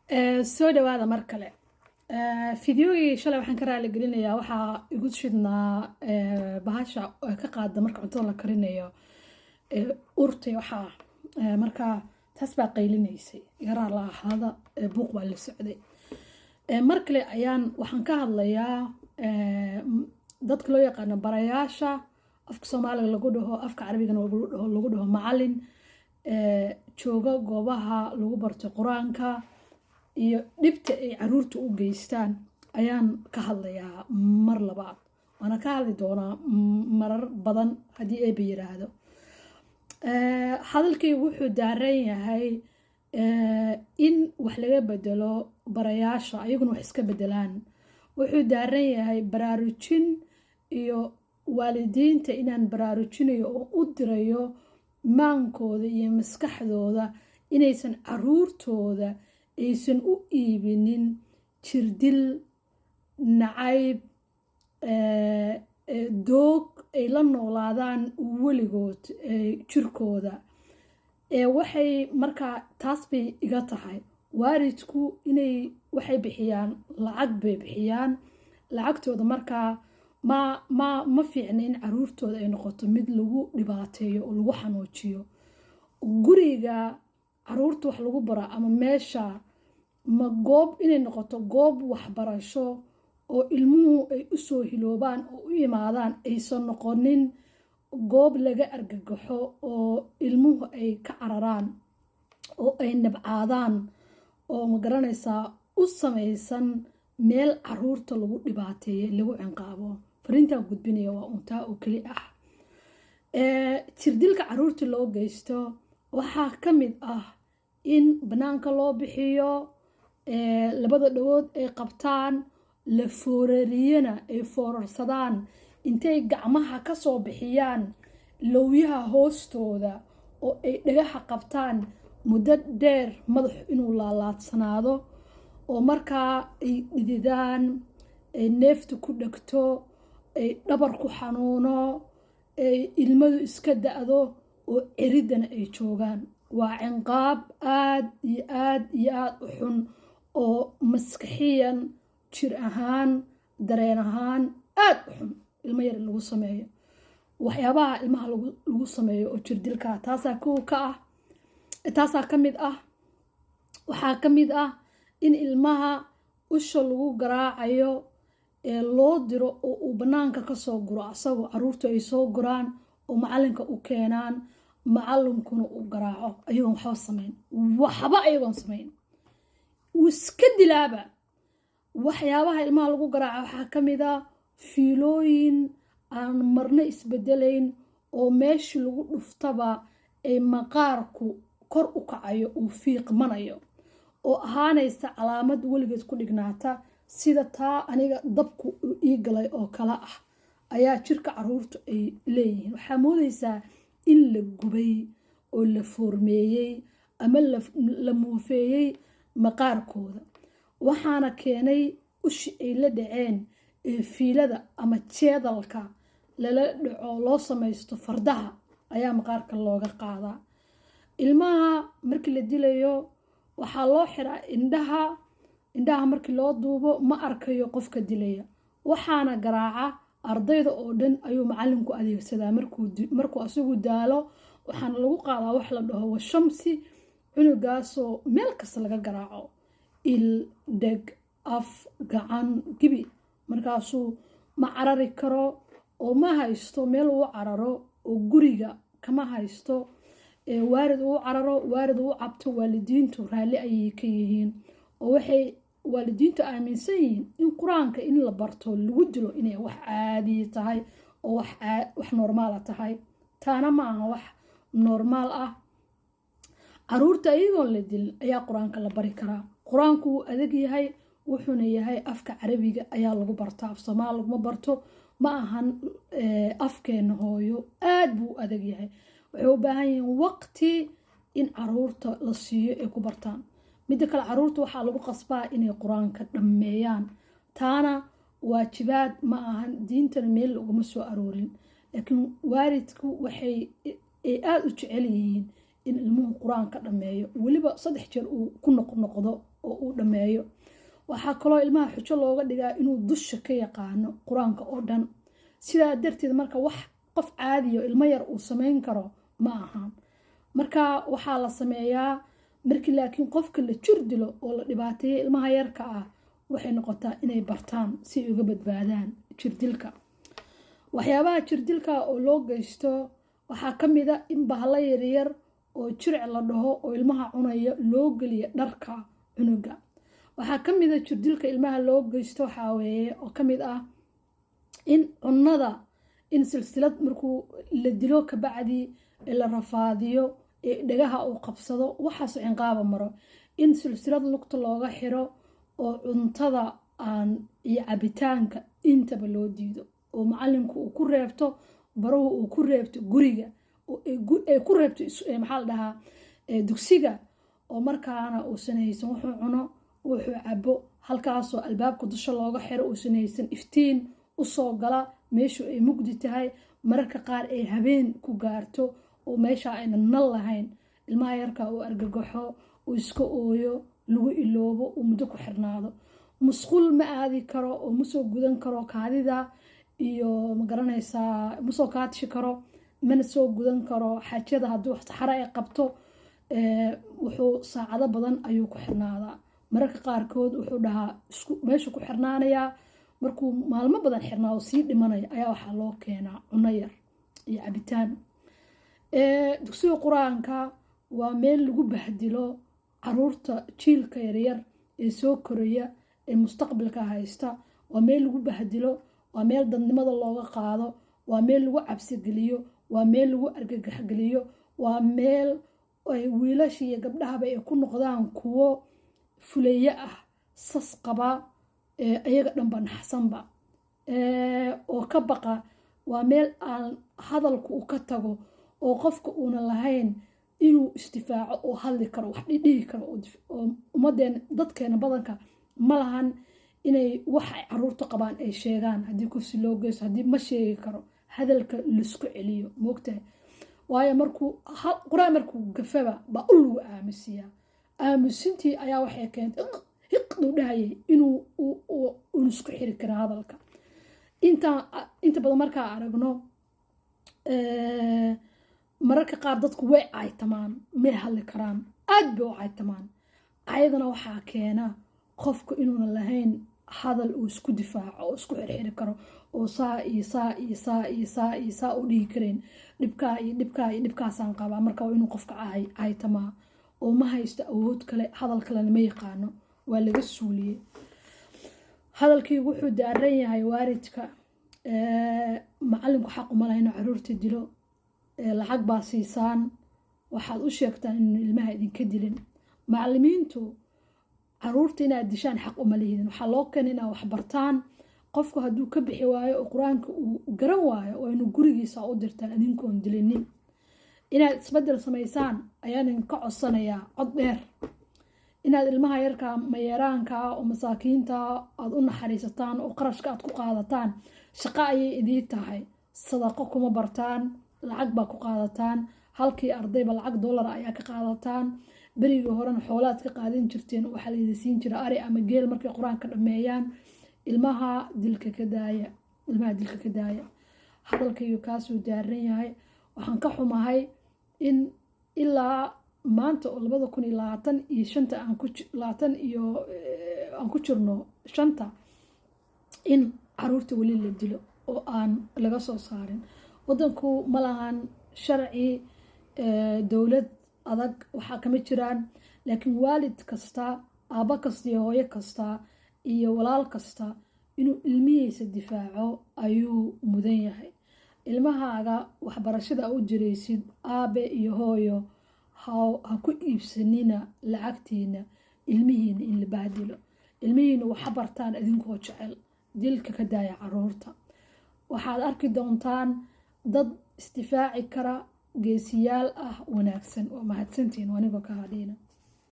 soo dhawaada mar kale fideogii shalay waxaan ka raali gelinayaa waxaa igu shidnaa bahasha ka qaada marka cuntada la karinayo urtay waxaa marka taas baa qaylinaysay igaraa la ahaada buuq baa la socday mar kale ayaan waxaan ka hadlayaa dadka loo yaqaano barayaasha afka Soomaaliga lagu dhaho afka Carabigana lagu dhaho macallin jooga goobaha lagu barto Quraanka iyo dhibta ay caruurta u geystaan ayaan ka hadlayaa mar labaad waana ka hadli doonaa marar badan hadii ay yiraahdo hadalkii wuxuu daaran yahay in wax laga bedelo barayaasha ayaguna wax iska bedelaan wuxuu daaran yahay baraarujin iyo waalidiinta inaan baraarujinayo oo u dirayo maankooda iyo maskaxdooda inaysan caruurtooda aysan u iibinin jirdil nacayb doog ay la noolaadaan weligood jirkooda waxay markaa taas bay iga tahay waalidku inay waxay bixiyaan lacag bay bixiyaan lacagtooda markaa ma fiicna in caruurtooda ay noqoto mid lagu dhibaateeyo oo lagu xanuujiyo guriga caruurta wax lagu bara ama meesha ma goob inay noqoto goob waxbarasho oo ilmuhu ay u soo hiloobaan oo u yimaadaan aysan noqonin goob laga argagaxo oo ilmuhu ay ka cararaan oo ay nabcaadaan oo ma garanaysaa u samaysan meel caruurta lagu dhibaateeyo lagu cinqaabo fariintaan gudbinaya waa untaa oo keli ah jirdilka caruurta loo geysto waxaa ka mid ah in banaanka loo bixiyo labada dhagood ay qabtaan la foorariyana ay foorarsadaan intay gacmaha ka soo bixiyaan lowyaha hoostooda oo ay dhagaha qabtaan muddo dheer madax inuu laalaadsanaado oo markaa ay dhididaan ay neefta ku dhagto ay dhabar ku xanuuno ay ilmadu iska da'do oo ciridana ay joogaan waa cinqaab aad iyo aad iyo aad u xun oo maskaxiyan jir ahaan dareen ahaan aad u xun ilmo yar lagu sameeyo waxyaabaha ilmaha lagu sameeyo oo jirdilka taasaa kow ka ah taasaa ka mid ah waxaa ka mid ah in ilmaha usha lagu garaacayo loo diro oo uu banaanka ka soo guro asagoo caruurtu ay soo guraan oo macallinka u keenaan macallinkuna uu garaaco ayagoon waxba ayagoon samayn uu iska dilaaba waxyaabaha ilmaha lagu garaaca waxaa ka mid ah fiilooyin aan marna isbedelayn oo meeshii lagu dhuftaba ay maqaarku kor u kacayo uu fiiqmanayo oo ahaanaysa calaamad weligeed ku dhignaata sida taa aniga dabku ii galay oo kala ah ayaa jirka caruurtu ay leeyihiin waxaa moodaysaa in la gubay oo la foormeeyey ama la muufeeyey maqaarkooda waxaana keenay ushi ay la dhaceen fiilada ama jeedalka lala dhaco loo samaysto fardaha ayaa maqaarka looga qaadaa ilmaha markii la dilayo waxaa loo xiraa indhaha markii loo duubo ma arkayo qofka dilaya waxaana garaaca ardayda oo dhan ayuu macallinku adeegsadaa markuu asigu daalo waxaana lagu qaadaa wax la dhaho washamsi cunugaasoo meel kasta laga garaaco il dheg af gacan gibi markaasuu ma carari karo oo ma haysto meel uu cararo oo guriga kama haysto waalid uu cararo waalid uu cabto waalidiintu raalli ayay ka yihiin oo waxay waalidiintu aaminsan yihiin in quraanka in la barto lagu dilo inay wax caadi tahay oo wax normaal tahay taana ma aha wax normaal ah caruurta ayagoon la dilin ayaa quraanka la bari karaa quraanku wuu adag yahay wuxuuna yahay afka Carabiga ayaa lagu bartaa af Soomaali laguma barto ma ahan afkeena hooyo aad buu adag yahay wuxuu u baahan yahay waqti in caruurta la siiyo ay ku bartaan midda kale caruurta waxaa lagu qasbaa inay quraanka dhammeeyaan taana waajibaad ma ahan diintana meel laguma soo aroorin laakiin waalidku waxay aad u jecel yihiin in ilmuhu quraanka dhammeeyo waliba 3 jeer uu ku noqdo oo uu dhammeeyo. waxaa kaloo ilmaha xujo looga dhigaa inuu dusha ka yaqaano qur-aanka oo dhan. sidaa darteed marka wax qof caadiyo ilmo yar uu samayn karo ma ahan. marka waxaa la sameeyaa markii laakiin qofka la jir dilo oo la dhibaateeyo ilmaha yarka ah waxay noqotaa inay bartaan si ay uga badbaadaan jirdilka. waxyaabaha jirdilka oo loo geysto waxaa ka mid a in bahalo yaryar oo jiric la dhaho oo ilmaha cunaya loo geliya dharka cunuga. waxaa ka mid a jirdilka ilmaha loo geysto waxaa weeye oo ka mid ah in cunnada in silsilad markuu la dilo kabacdi la rafaadiyo ee dhagaha uu qabsado waxaas cinqaaba maro in silsilad lugta looga xiro oo cuntada aan iyo cabitaanka intaba loo diido oo macallinku uu ku reebto baruhu uu ku reebto guriga ay ku reebto maxaa la dhahaa dugsiga oo markaana uusan haysan wuxuu cuno wuxuu cabo halkaasoo albaabka dusha looga xiro uusan haysan iftiin usoo gala meeshu ay mugdi tahay mararka qaar ay habeen ku gaarto oo meesha ayna nal lahayn ilmaha yarka uu argagaxo uu iska ooyo lagu iloobo uu muddo ku xirnaado. musqul ma aadi karo oo ma soo gudan karo kaadida iyo ma garanaysaa ma soo kaadshi karo mana soo gudan karo xaajada hadduu saxaro ay qabto wuxuu saacado badan ayuu ku xirnaadaa. mararka qaarkood wuxuu dhahaa meeshu ku xirnaanayaa markuu maalmo badan xirnaado sii dhimanaya ayaa waxaa loo keenaa cunno yar iyo cabitaan. dugsiga qur-aanka waa meel lagu bahdilo caruurta jiilka yaryar ee soo koraya ee mustaqbalka haysta. waa meel lagu bahdilo, waa meel dadnimada looga qaado, waa meel lagu cabsigeliyo, waa meel lagu argagaxgeliyo, waa meel ay wiilasha iyo gabdhahaba ay ku noqdaan kuwo fuleeye ah sas qaba ayaga dhanba naxsanba oo ka baqa. waa meel aan hadalku uu ka tago oo qofka uuna lahayn inuu istifaaco oo hadli karo wax dhihi karo oo ummadeen dadkeena badanka ma lahan inay wax ay caruurta qabaan ay sheegaan. haddii kursi loo geysto haddii ma sheegi karo hadalka laisku celiyo moogtahay. waayo markuu qur-aan markuu gafaba baa u lagu aamusiyaa. aamusintii ayaa waxay keentay hiqduu dhahayay inuu isku xiri kara hadalka. inta badan markaa aragno mararka qaar dadku way caytamaan may hadli karaan aad bay u caytamaan. ayadana waxaa keena qofku inuuna lahayn hadal uu isku difaaco oo isku xirxiri karo oo saa iyo saa iyo saa iyo saa iyo saa u dhihi kareen dhibkaa iyo dhibkaa iyo dhibkaasaan qabaa. marka waa inuu qofka caytamaa oo ma haysto awood kale hadal kalena ma yaqaano waa laga suuliyey. hadalkii wuxuu daaran yahay waalidka macallinku xaq uma laha inuu caruurta dilo. lacag baa siisaan waxaad u sheegtaan inuu ilmaha idinka dilin. macallimiintu caruurta inaad dishaan xaq uma lihidin. waxaa loo keenay inaad wax bartaan. qofku hadduu ka bixi waayo oo qur-aanka uu garan waayo waa inuu gurigiisa u dirtaan idinkoon dilinin. inaad isbedel samaysaan ayaan idinka codsanayaa cod dheer. inaad ilmaha yarka mayeeraanka oo masaakiinta aad u naxariisataan oo qarashka aad ku qaadataan shaqo ayay idiin tahay. sadaqo kuma bartaan lacag baa ku qaadataan. halkii ardayba lacag dollar ayaa ka qaadataan. berigii horena xoolaad ka qaadan jirteen waxaa laydin siin jira ari ama geel markay qur-aanka dhammeeyaan. ilmaha dilka ka daaya. hadalkaygu kaasuu daaran yahay. waxaan ka xumahay in ilaa maanta oo 2025 aan ku jirno 5 in caruurta weli la dilo oo aan laga soo saarin. wadanku ma lahan sharci dowlad adag waxaa kama jiraan. laakiin waalid kasta aabba kasta iyo hooyo kasta iyo walaal kasta inuu ilmihiisa difaaco ayuu mudan yahay. ilmahaaga waxbarashada u jiraysid aabe iyo hooyo ha ku iibsanina lacagtiina ilmihiina in la bahdilo. ilmihiina waxa bartaan idinkoo jecel. dilka ka daaya caruurta. waxaad arki doontaan dad isdifaaci kara geesiyaal ah wanaagsan. waa mahadsantiin anigoo ka hadhayna.